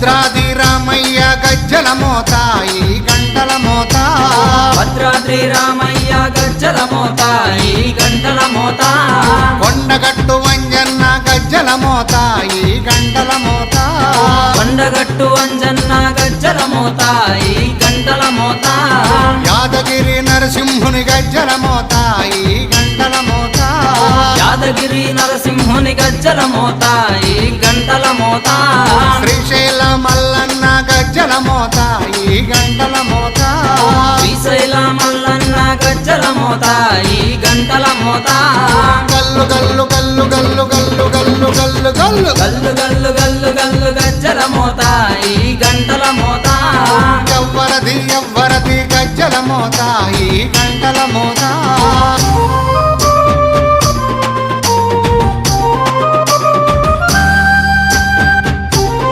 భద్రాద్రి రామయ్య గజ్జల మోత ఈ గంటల మోత భద్రాద్రి రామయ్య గజ్జల మోత ఈ గంటల మోత కొండగట్టు అంజన్న గజ్జల మోత ఈ గంటల మోత కొండగట్టు అంజన్న గజ్జల మోత ఈ గంటల మోత యాదగిరి నరసింహుని గజ్జల మోత ఈ గంటల మోత యాదగిరి నరసింహుని గజ్జల మోత ఈ గంటల మోత శ్రీశైల మల్లన్న గజ్జల మోత ఈ గంటల మోత శ్రీశైల మల్లన్న గజ్జల మోత ఈ గంటల మోత గల్లు గల్లు గల్లు గల్లు గల్లు గల్లు గల్లు గల్లు గల్లు గల్లు గల్లు గల్లు గజ్జల మోత ఈ గంటల మోత ఎవ్వరది ఎవ్వరది గజ్జల మోత ఈ గంటల మోత